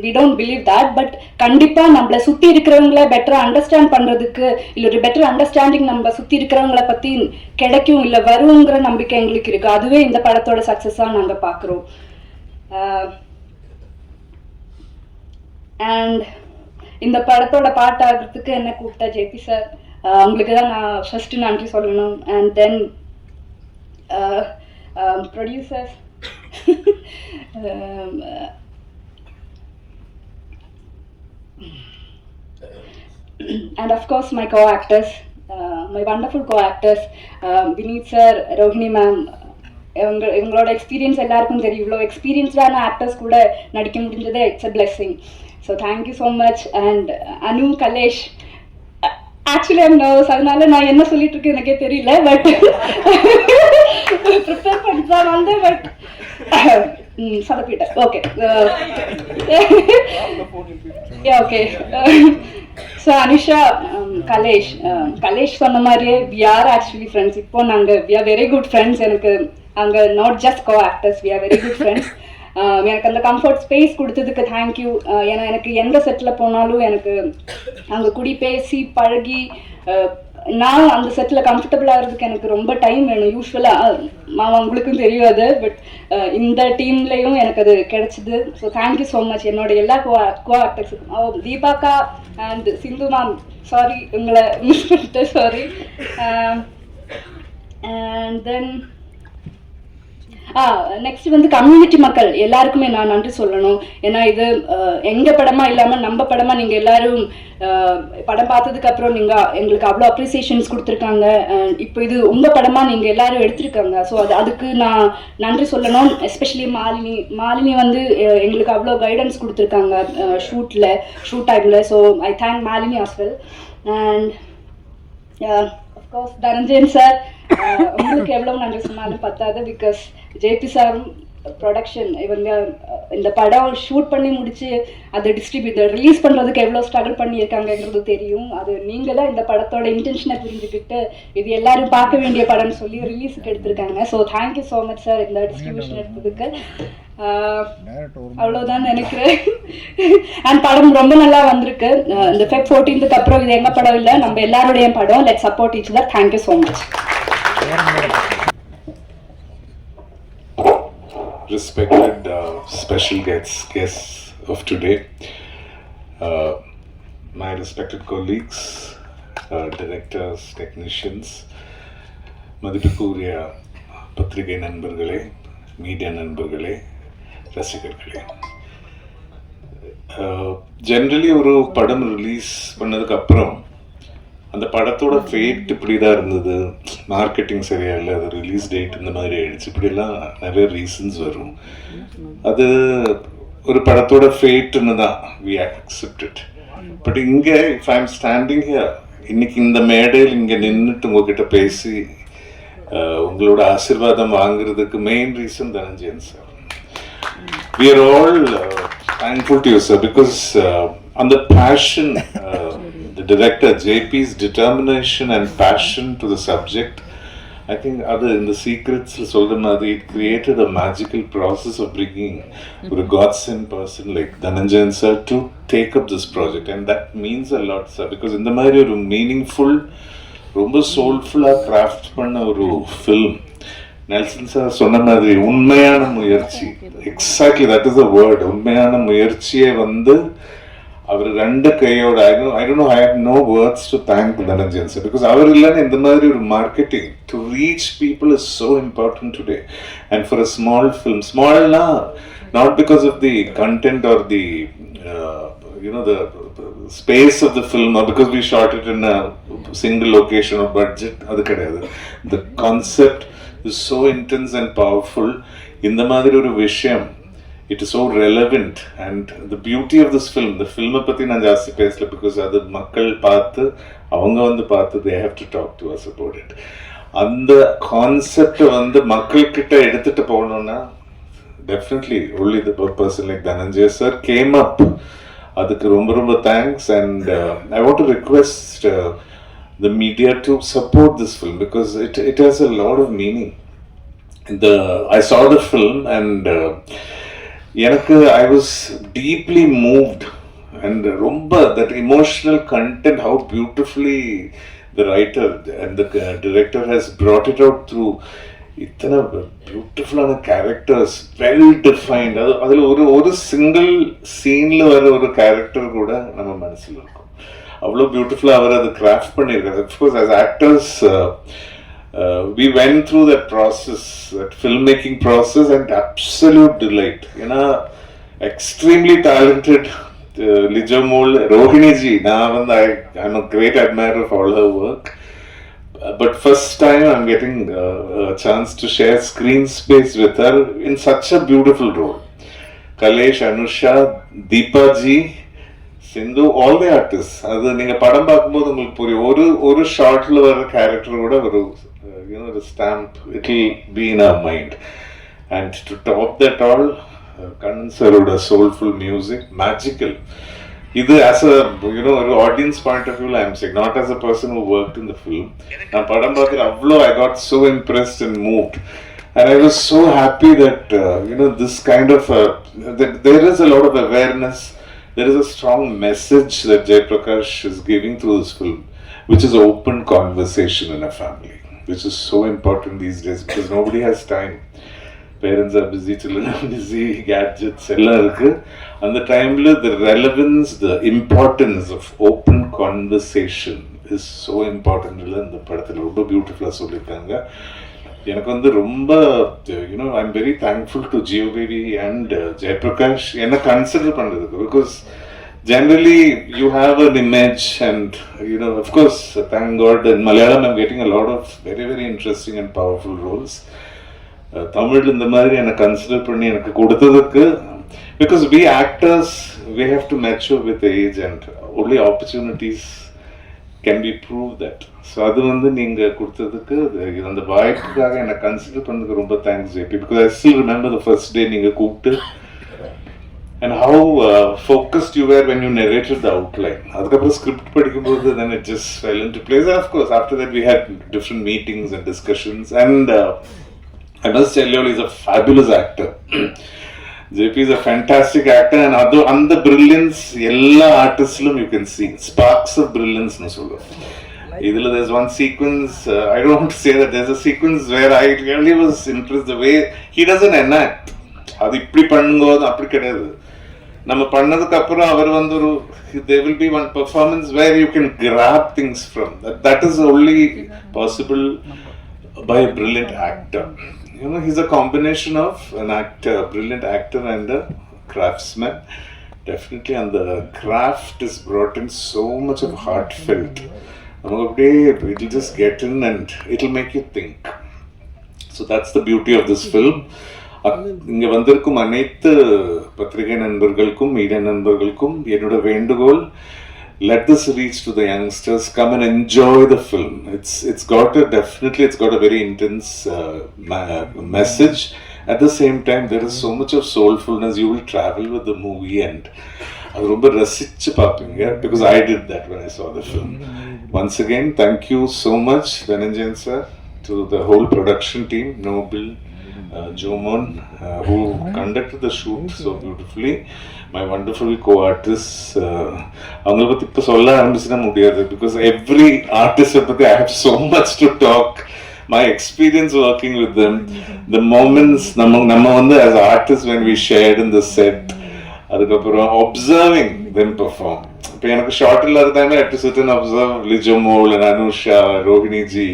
we don't believe that, but கண்டிப்பாக நம்மளை சுற்றி இருக்கிறவங்கள பெட்டராக அண்டர்ஸ்டாண்ட் பண்ணுறதுக்கு இல்லை ஒரு பெட்டர் அண்டர்ஸ்டாண்டிங் நம்ம சுற்றி இருக்கிறவங்கள பற்றி கிடைக்கும் இல்லை வருங்கிற நம்பிக்கை எங்களுக்கு இருக்குது. அதுவே இந்த படத்தோட சக்ஸஸாக நாங்கள் பார்க்குறோம். அண்ட் இந்த படத்தோட பாட்டாகிறதுக்கு என்ன கூப்பிட்டா ஜேபி சார், அவங்களுக்கு தான் நான் ஃபஸ்ட்டு நன்றி சொல்லணும். And then producers and of course my co-actors, my wonderful co-actors, Vineet sir, Rohini ma'am. இவங்களோட எக்ஸ்பீரியன்ஸ் எல்லாருக்கும் தெரியும். இவ்வளோ எக்ஸ்பீரியன்ஸ்டான ஆக்டர்ஸ் கூட நடிக்க முடிஞ்சதே it's a blessing. So thank you so much. And Anu, Kalesh, actually I'm nervous, அதனால நான் என்ன சொல்லிட்டு இருக்கேன் எனக்கே தெரியல, பட் ப்ரிப்பேர் பண்ணிட்டு தான் வந்தேன். பட் சொதப்பிட்டேன். Okay okay. So Anisha, Kalesh சொன்ன மாதிரியே வி ஆர் ஆக்சுவலி ஃப்ரெண்ட்ஸ். இப்போ நாங்கள் we are very good friends. எனக்கு அங்கே not just co actors, we are very good friends. எனக்கு அந்த கம்ஃபர்ட் ஸ்பேஸ் கொடுத்ததுக்கு தேங்க்யூ. ஏன்னா எனக்கு எந்த செட்டில் போனாலும் எனக்கு அங்கே குடி பேசி பழகி நான் அந்த செட்டில் கம்ஃபர்டபுள் ஆகிறதுக்கு எனக்கு ரொம்ப டைம் வேணும். யூஸ்வலாக உங்களுக்கும் தெரியாது, பட் இந்த டீம்லேயும் எனக்கு அது கிடைச்சிது. ஸோ தேங்க்யூ ஸோ மச் என்னோட எல்லா கோ ஆக்டர்ஸுக்கும். தீபாக்கா அண்ட் சிந்து மேம், சாரி உங்களை மிஸ் பண்ணிட்டேன், சாரி. அண்ட் தென் நெக்ஸ்ட் வந்து கம்யூனிட்டி மக்கள் எல்லாருக்குமே நான் நன்றி சொல்லணும். ஏன்னா இது எங்கள் படமாக இல்லாமல் நம்ம படமாக நீங்கள் எல்லாரும் படம் பார்த்ததுக்கு அப்புறம் நீங்கள் எங்களுக்கு அவ்வளோ அப்ரிசியேஷன்ஸ் கொடுத்துருக்காங்க. இப்போ இது உங்கள் படமாக நீங்கள் எல்லாரும் எடுத்திருக்காங்க. ஸோ அதுக்கு நான் நன்றி சொல்லணும். எஸ்பெஷலி மாலினி வந்து எங்களுக்கு அவ்வளோ கைடன்ஸ் கொடுத்துருக்காங்க ஷூட் டைமில். So I thank Malini as well. And of course Dhananjayan sir, உங்களுக்கு எவ்வளோ நன்றி சொன்னாலும் பத்தாது. பிகாஸ் ஜேபி சாரும் ப்ரொடக்ஷன் இவங்க இந்த படம் ஷூட் பண்ணி முடிச்சு அதை டிஸ்ட்ரிபியூட்டர் ரிலீஸ் பண்ணுறதுக்கு எவ்வளோ ஸ்ட்ரகிள் பண்ணியிருக்காங்கன்றது தெரியும். அது நீங்கள் தான் இந்த படத்தோட இன்டென்ஷனை புரிஞ்சுக்கிட்டு இது எல்லாரும் பார்க்க வேண்டிய படம்னு சொல்லி ரிலீஸுக்கு எடுத்திருக்காங்க. So thank you so much sir இந்த டிஸ்ட்ரிபியூஷன் எடுத்ததுக்கு. அவ்வளோதான் நினைக்கிறேன். அண்ட் படம் ரொம்ப நல்லா வந்திருக்கு. இந்த Feb 14th அப்புறம் இது எங்கள் படம் இல்லை, நம்ம எல்லாருடைய படம். Let support each other. Thank you so much.
Respected special guests of today, my respected colleagues, directors, technicians, மதிப்புக்குரிய பத்திரிகை நண்பர்களே, மீடியா நண்பர்களே, ரசிகர்களே. ஜென்ரலி ஒரு படம் ரிலீஸ் பண்ணதுக்கு அப்புறம் அந்த படத்தோட ஃபேட் இப்படி தான் இருந்தது, மார்க்கெட்டிங் சரியா இல்லை, அது ரிலீஸ் டேட் இந்த மாதிரி ஆயிடுச்சு, இப்படிலாம் நிறைய ரீசன்ஸ் வரும். அது ஒரு படத்தோட ஃபேட்டுன்னு தான் வி அக்செப்ட் இட். பட் இங்கே if I am standing here, இன்னைக்கு இந்த மேடையில் இங்கே நின்றுட்டு உங்ககிட்ட பேசி உங்களோட ஆசீர்வாதம் வாங்குறதுக்கு main reason Dhananjayan sir. We are all thankful to you, sir, because on the passion, the director JP's determination and passion to the subject, I think other in the secrets it created a magical process of bringing a godsend person like Dhananjayan sir to take up this project, and that means a lot, sir, because in the மாதிரி ஒரு meaningful, ரொம்ப soulful-ஆ craft பண்ண ஒரு film. Nelson sir சொன்ன மாதிரி உண்மையான முயற்சி, exactly that is the word, உண்மையான முயற்சியை வந்து அவர் ரெண்டு கையோட I have no words to thank Dhananjayan sir. Because அவர் இல்லைன்னு இந்த மாதிரி ஒரு marketing to reach people is so important today. And for a small film, ஸ்மால்னா not because of the content or the the space of the film, or because we shot it in a single location or budget, adu kediyadu. The concept is so intense and powerful. இந்த மாதிரி ஒரு விஷயம் it is so relevant. And the beauty of this film, the film பத்தி நான் ஜாஸ்தி பேசல because அது மக்கள் பார்த்து அவங்க வந்து பார்த்து they have to talk to us about it. அந்த கான்செப்ட் வந்து மக்கள் கிட்ட எடுத்துட்டு போகணும்னா definitely only the person like Dhananjay sir came up. அதுக்கு ரொம்ப ரொம்ப thanks. And I want to request the media to support this film because it has a lot of meaning. I saw the film and I was deeply moved, and romba that emotional content, how beautifully the writer and the director has brought it out through இத்தனை பியூட்டிஃபுல்லான characters, well defined. அதில் ஒரு single சீனில் வர ஒரு character கூட நம்ம மனசில் இருக்கும். அவ்வளோ பியூட்டிஃபுல்லாக அவர் அதை கிராஃப்ட் பண்ணியிருக்காரு. Of course as actors we went through that process, that filmmaking process, and absolute delight. ஏன்னா extremely talented Lijam Mol, Rohini ji, I'm a great admirer of all her work. But first time I'm getting a chance to share screen space with her in such a beautiful role. Kalesh, Anusha, Deepa ji, Sindhu, all the artists. அது நீங்க படம் பார்க்கும்போது உங்களுக்கு புரியும். ஒரு ஷார்ட்ல வர character கூட ஒரு the stamp, it will be in our mind. And to top that all, Kannan sir soulful music, magical. Either as a an audience point of view, I am saying, not as a person who worked in the film. And padam paakira avlo I got so impressed and moved, and I was so happy that this kind of that there is a lot of awareness, there is a strong message that Jay Prakash is giving through this film, which is open conversation in a family, which is so important these days because nobody has time. Parents are busy, children are busy, gadgets எல்லாம் இருக்கு. அந்த டைம்ல the relevance, the importance of open conversation is so important. இந்த படத்தில் ரொம்ப பியூட்டிஃபுல்லாக சொல்லியிருக்காங்க. எனக்கு வந்து ரொம்ப I'm very thankful to Geo Baby and Jayaprakash என்ன கன்சிடர் பண்ணுறதுக்கு, because generally you have an image and of course thank God in Malayalam I'm getting a lot of very very interesting and powerful roles. Tamil இந்த மாதிரி என்னை consider பண்ணி எனக்கு கொடுத்ததுக்கு, because we actors we have to mature with age and only opportunities can be proved that. So அது வந்து நீங்கள் கொடுத்ததுக்கு அந்த வாய்ப்புக்காக என்னை கன்சிடர் பண்ணதுக்கு ரொம்ப thanks JP, because I still remember the first day நீங்கள் கூப்பிட்டு and how focused you were when you narrated the outline. அதுக்கப்புறம் ஸ்கிரிப்ட் படிக்கும்போது then it just fell into place. Of course after that we had different meetings and discussions, and I must tell you, he's a fabulous actor. JP is a fantastic actor, and the brilliance, எல்லா ஆர்டிஸ்ட்லும் you can see sparks of brilliance னு சொல்லுவோம். இதில் there's one sequence, I don't want to say that, there's a sequence where I really was impressed the way he doesn't enact. அது இப்படி பண்ணும்போது அப்படி கிடையாது. நம்ம பண்ணதுக்கு அப்புறம் அவர் வந்து ஒரு there will be one performance where you can grab things from. That is only possible by a brilliant actor. He's a combination of an actor, a brilliant actor, and a craftsman. Definitely, and the craft is brought in so much of heartfelt. It'll just get in and it'll make you think. So that's the beauty of this film. இங்க வந்திருக்கும் அனைத்து பத்திரிகை நண்பர்களுக்கும் media நண்பர்களுக்கும் என்னோட வேண்டுகோள், let this reach to the youngsters, come and enjoy the film. It's got a very intense message. At the same time there is so much of soulfulness. You will travel with the movie and அது ரொம்ப ரசிச்சு பார்ப்பீங்க, because I did that when I saw the film. Once again, thank you so much Dhananjay sir, to the whole production team, Noble, Jomon, who conducted the shoot so beautifully, my wonderful co-artists. அவங்கள பற்றி இப்போ சொல்ல ஆரம்பிச்சுன்னா முடியாது, because every artist பற்றி I have so much to talk. My experience working with them, the moments நம்ம வந்து as artists when we shared in the set, அதுக்கப்புறம் observing them perform. இப்போ எனக்கு ஷார்ட் இல்லாத time I have to sit and observe Lijam Mol and Anusha, Rohini ji,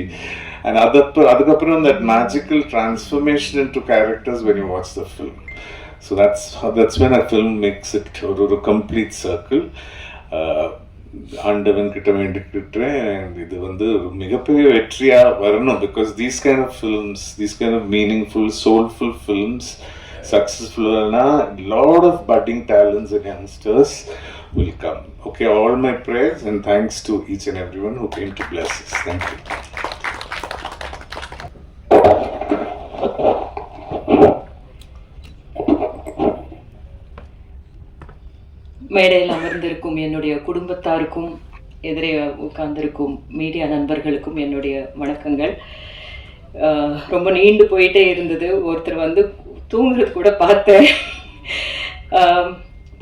and அதுக்கப்புறம் that magical transformation into characters when you watch the film. So that's when a film makes it a complete circle. ஆண்டவன் கிட்ட வேண்டிக்கிட்டேன் இது வந்து மிகப்பெரிய வெற்றியா வரணும், because these kind of films, these kind of meaningful, soulful films successful, lot of budding talents and youngsters will come. Okay, all my prayers and thanks to each and everyone who came to bless us. Thank you.
மேடையில் அமர்ந்திருக்கும் என்னுடைய குடும்பத்தாருக்கும் எதிரே உட்கார்ந்திருக்கும் media நண்பர்களுக்கும் என்னுடைய வணக்கங்கள். ரொம்ப நீண்டு போயிட்டே இருந்தது. ஒருத்தர் வந்து தூங்குறது கூட பார்த்தேன்.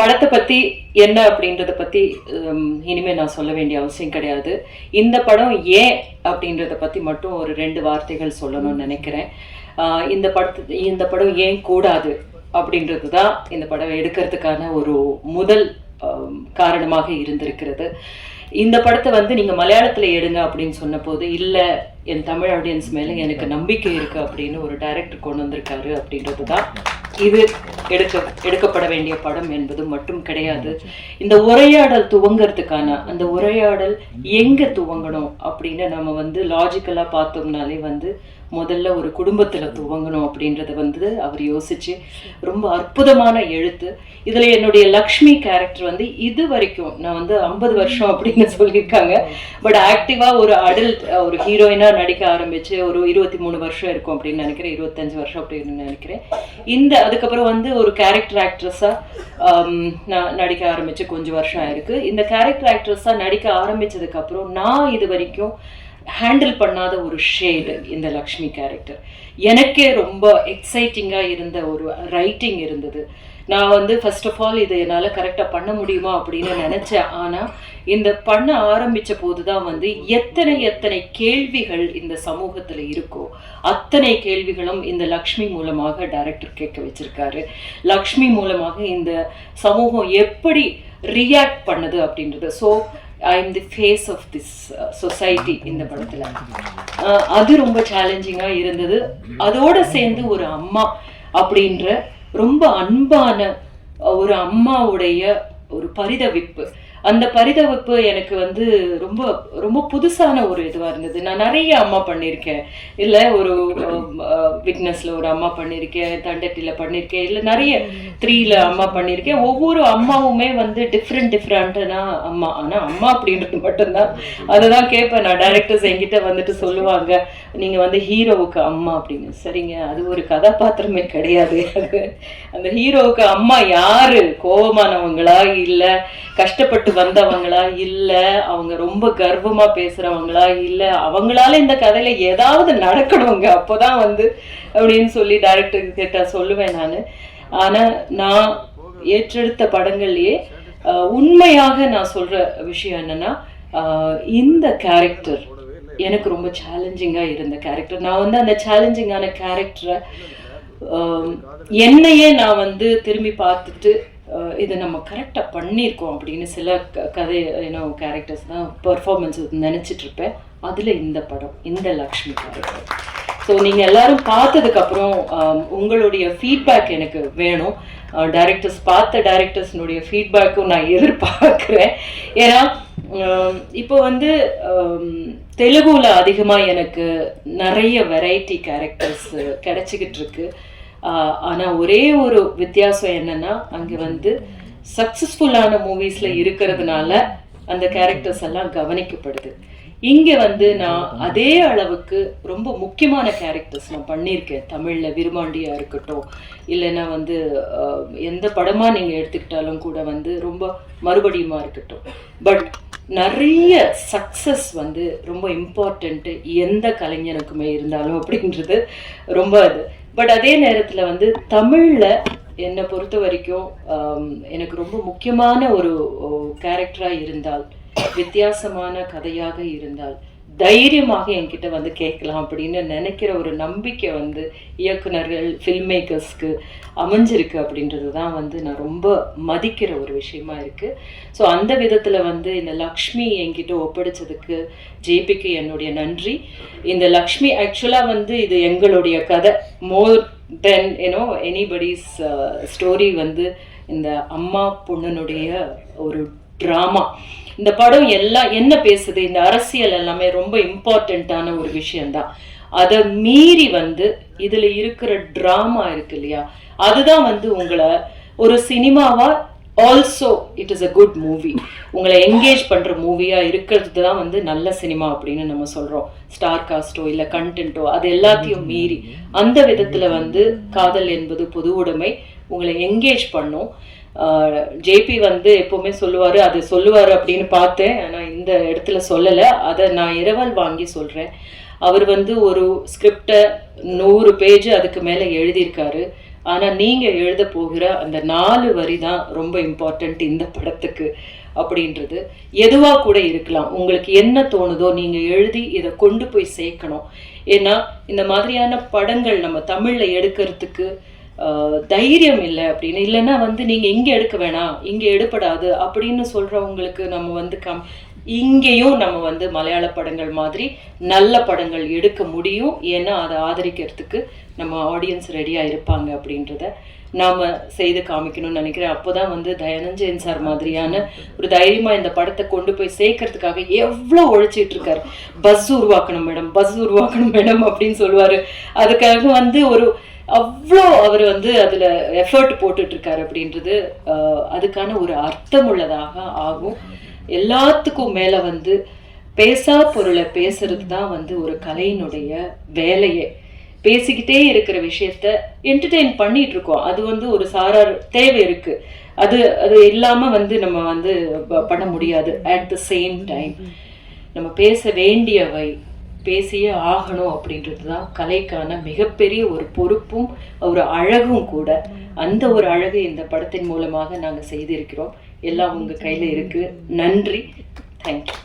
படத்தை பற்றி என்ன அப்படின்றத பற்றி இனிமேல் நான் சொல்ல வேண்டிய அவசியம் கிடையாது. இந்த படம் ஏன் அப்படின்றத பற்றி மட்டும் ஒரு 2 வார்த்தைகள் சொல்லணும்னு நினைக்கிறேன். இந்த படம் ஏன் கூடாது அப்படின்றது தான் இந்த படம் எடுக்கிறதுக்கான ஒரு முதல் காரணமாக இருந்திருக்கிறது. இந்த படத்தை வந்து நீங்கள் மலையாளத்தில் எடுங்க அப்படின்னு சொன்ன போது, இல்லை என் தமிழ் ஆடியன்ஸ் மேலே எனக்கு நம்பிக்கை இருக்குது அப்படின்னு ஒரு டைரக்டர் கொண்டு வந்திருக்காரு அப்படின்றது தான் இது எடுக்கப்பட வேண்டிய படம் என்பது மட்டும் கிடையாது. இந்த உரையாடல் துவங்கிறதுக்கான அந்த உரையாடல் எங்கே துவங்கணும் அப்படின்னு நம்ம வந்து லாஜிக்கலாக பார்த்தோம்னாலே வந்து முதல்ல ஒரு குடும்பத்தில் துவங்கணும் அப்படின்றத வந்து அவர் யோசிச்சு ரொம்ப அற்புதமான எழுத்து. இதில் என்னுடைய லக்ஷ்மி கேரக்டர் வந்து இது வரைக்கும் நான் வந்து 50 வருஷம் அப்படின்னு சொல்லியிருக்காங்க. பட் ஆக்டிவாக ஒரு அடல்ட் ஒரு ஹீரோயினாக நடிக்க ஆரம்பித்து ஒரு 23 வருஷம் இருக்கும் அப்படின்னு நினைக்கிறேன், 25 வருஷம் அப்படின்னு நினைக்கிறேன். அதுக்கப்புறம் வந்து ஒரு கேரக்டர் ஆக்ட்ரஸாக நான் நடிக்க ஆரம்பித்து கொஞ்சம் வருஷம் ஆயிருக்கு. இந்த கேரக்டர் ஆக்ட்ரஸாக நடிக்க ஆரம்பித்ததுக்கப்புறம் நான் இது வரைக்கும் ஹேண்டில் பண்ணாத ஒரு ஷேடு இந்த லக்ஷ்மி கேரக்டர். எனக்கே ரொம்ப எக்ஸைட்டிங்காக இருந்த ஒரு ரைட்டிங் இருந்தது. நான் வந்து ஃபர்ஸ்ட் ஆஃப் ஆல் இது என்னால் கரெக்டாக பண்ண முடியுமா அப்படின்னு நினச்சேன். ஆனால் இந்த பண்ண ஆரம்பித்த போது தான் வந்து எத்தனை கேள்விகள் இந்த சமூகத்தில் இருக்கோ அத்தனை கேள்விகளும் இந்த லக்ஷ்மி மூலமாக டைரக்டர் கேட்க வச்சிருக்காரு. லக்ஷ்மி மூலமாக இந்த சமூகம் எப்படி ரியாக்ட் பண்ணுது அப்படின்றது. So I am the face of this society இந்த படத்தில். அது ரொம்ப சேலஞ்சிங்காக இருந்தது. அதோடு சேர்ந்து ஒரு அம்மா அப்படின்ற ரொம்ப அன்பான ஒரு அம்மாவுடைய ஒரு பரிதவிப்பு, அந்த பரிதவிப்பு எனக்கு வந்து ரொம்ப ரொம்ப புதுசான ஒரு இதுவாக இருந்தது. நான் நிறைய அம்மா பண்ணியிருக்கேன். இல்லை ஒரு விக்னஸில் ஒரு அம்மா பண்ணியிருக்கேன், தண்டட்டியில் பண்ணியிருக்கேன், இல்லை நிறைய 3ல அம்மா பண்ணியிருக்கேன். ஒவ்வொரு அம்மாவுமே வந்து டிஃப்ரெண்ட்டான அம்மா. ஆனால் அம்மா அப்படின்றது மட்டும்தான் அதை தான் கேட்பேன் நான். டைரக்டர்ஸ் என்கிட்ட வந்துட்டு சொல்லுவாங்க, நீங்கள் வந்து ஹீரோவுக்கு அம்மா அப்படின்னு. சரிங்க, அது ஒரு கதாபாத்திரமே கிடையாது. அது அந்த ஹீரோவுக்கு அம்மா யாரு? கோபமானவங்களா, இல்லை கஷ்டப்பட்டு வந்தவங்களா, இல்லை அவங்க ரொம்ப கர்வமா பேசுறவங்களா, இல்லை அவங்களால இந்த கதையில ஏதாவது நடக்கணுங்க அப்போதான் வந்து அப்படின்னு சொல்லி டைரக்டர் கிட்ட சொல்லுவேன் நான். ஆனா நான் ஏற்றெடுத்த படங்கள்லயே உண்மையாக நான் சொல்ற விஷயம் என்னன்னா, இந்த கேரக்டர் எனக்கு ரொம்ப சேலஞ்சிங்காக இருந்த கேரக்டர். நான் வந்து அந்த சேலஞ்சிங்கான கேரக்டரை என்னையே நான் வந்து திரும்பி பார்த்துட்டு இதை நம்ம கரெக்டாக பண்ணியிருக்கோம் அப்படின்னு சில கதை கேரக்டர்ஸ் தான் பெர்ஃபார்மன்ஸ் நினச்சிட்டு இருப்பேன். அதில் இந்த படம், இந்த லக்ஷ்மி கேரக்டர். ஸோ நீங்கள் எல்லாரும் பார்த்ததுக்கப்புறம் உங்களுடைய ஃபீட்பேக் எனக்கு வேணும். பார்த்த டைரக்டர்ஸ்னுடைய ஃபீட்பேக்கும் நான் எதிர்பார்க்குறேன். ஏன்னா இப்போ வந்து தெலுங்குல அதிகமாக எனக்கு நிறைய வெரைட்டி கேரக்டர்ஸ் கிடைச்சிக்கிட்டு இருக்கு. ஆனால் ஒரே ஒரு வித்தியாசம் என்னன்னா, அங்கே வந்து சக்ஸஸ்ஃபுல்லான மூவிஸில் இருக்கிறதுனால அந்த கேரக்டர்ஸ் எல்லாம் கவனிக்கப்படுது. இங்கே வந்து நான் அதே அளவுக்கு ரொம்ப முக்கியமான கேரக்டர்ஸ் நான் பண்ணியிருக்கேன். தமிழில் விருமாண்டியாக இருக்கட்டும், இல்லைன்னா வந்து எந்த படமாக நீங்கள் எடுத்துக்கிட்டாலும் கூட வந்து ரொம்ப மறுபடியுமா இருக்கட்டும். பட் நிறைய சக்ஸஸ் வந்து ரொம்ப இம்பார்ட்டண்ட்டு எந்த கலைஞனுக்குமே இருந்தாலும் அப்படின்றது ரொம்ப அது. பட் அதே நேரத்தில் வந்து தமிழில் என்னை பொறுத்த வரைக்கும் எனக்கு ரொம்ப முக்கியமான ஒரு கேரக்டராக இருந்தால், வித்தியாசமான கதையாக இருந்தால் தைரியமாக என்கிட்ட வந்து கேட்கலாம் அப்படின்னு நினைக்கிற ஒரு நம்பிக்கை வந்து இயக்குனர்கள், ஃபில்ம் மேக்கர்ஸ்க்கு அமைஞ்சிருக்கு அப்படின்றது தான் வந்து நான் ரொம்ப மதிக்கிற ஒரு விஷயமா இருக்குது. ஸோ அந்த விதத்தில் வந்து இந்த லக்ஷ்மி என்கிட்ட ஒப்படைச்சதுக்கு ஜேபிக்கு என்னுடைய நன்றி. இந்த லக்ஷ்மி ஆக்சுவலாக வந்து இது எங்களுடைய கதை, மோர் தென் எனிபடிஸ் ஸ்டோரி. வந்து இந்த அம்மா பொண்ணுனுடைய ஒரு ட்ராமா. இந்த படம் எல்லாம் என்ன பேசுது, இந்த அரசியல் எல்லாமே ரொம்ப இம்பார்ட்டண்ட்டான ஒரு விஷயந்தான். அதை மீறி வந்து இதுல இருக்கிற டிராமா இருக்கு இல்லையா, அதுதான் வந்து உங்களை ஒரு சினிமாவா also it is a good movie, உங்களை என்கேஜ் பண்ற மூவியா இருக்கிறது தான் வந்து நல்ல சினிமா அப்படின்னு நம்ம சொல்றோம். ஸ்டார் காஸ்டோ இல்ல கண்டென்ட்டோ அது எல்லாத்தையும் மீறி அந்த விதத்துல வந்து காதல் என்பது பொது உடைமை உங்களை என்கேஜ் பண்ணும். ஜேபி வந்து எப்பவுமே சொல்லுவாரு, அது சொல்லுவாரு அப்படின்னு பார்த்தேன், ஆனா இந்த இடத்துல சொல்லலை. அதை நான் இரவல் வாங்கி சொல்றேன். அவர் வந்து ஒரு ஸ்கிரிப்டை 100 பேஜ் அதுக்கு மேல எழுதியிருக்காரு. ஆனா நீங்க எழுத போகிற அந்த 4 வரி தான் ரொம்ப இம்பார்ட்டன்ட் இந்த படத்துக்கு அப்படின்றது. எதுவா கூட இருக்கலாம், உங்களுக்கு என்ன தோணுதோ நீங்க எழுதி இதை கொண்டு போய் சேர்க்கணும். ஏன்னா இந்த மாதிரியான படங்கள் நம்ம தமிழ்ல எடுக்கிறதுக்கு தைரியம் இல்லை அப்படின்னு, இல்லைன்னா வந்து நீங்க இங்க எடுக்க வேணாம், இங்க எடுப்படாது அப்படின்னு சொல்றவங்களுக்கு நம்ம வந்து இங்கேயும் நம்ம வந்து மலையாள படங்கள் மாதிரி நல்ல படங்கள் எடுக்க முடியும். ஏன்னா அதை ஆதரிக்கிறதுக்கு நம்ம ஆடியன்ஸ் ரெடியா இருப்பாங்க அப்படின்றத நாம செய்து காமிக்கணும்னு நினைக்கிறேன். அப்போதான் வந்து தயானந்தன் சார் மாதிரியான ஒரு தைரியமா இந்த படத்தை கொண்டு போய் சேர்க்கறதுக்காக எவ்வளோ உழைச்சிட்டு இருக்காரு. பஸ் உருவாக்கணும் மேடம் அப்படின்னு சொல்லுவாரு. அதுக்காக வந்து ஒரு அவ்வளோ அவர் வந்து அதுல எஃபர்ட் போட்டுட்டு இருக்காரு அப்படின்றது அதுக்கான ஒரு அர்த்தம் உள்ளதாக ஆகும். எல்லாத்துக்கும் மேல வந்து பேசா பொருளை பேசுறது தான் வந்து ஒரு கலையினுடைய வேலையே. பேசிக்கிட்டே இருக்கிற விஷயத்த என்டர்டெயின் பண்ணிட்டு இருக்கோம், அது வந்து ஒரு சாரார் தேவை இருக்கு. அது இல்லாம வந்து நம்ம வந்து பண்ண முடியாது. அட் த சேம் டைம் நம்ம பேச வேண்டியவை பேசியே ஆகணும் அப்படின்றது தான் கலைக்கான மிகப்பெரிய ஒரு பொறுப்பும் ஒரு அழகும் கூட. அந்த ஒரு அழகு இந்த படத்தின் மூலமாக நாங்கள் செய்திருக்கிறோம். எல்லாம் உங்க கையில இருக்கு. நன்றி, தேங்க்யூ.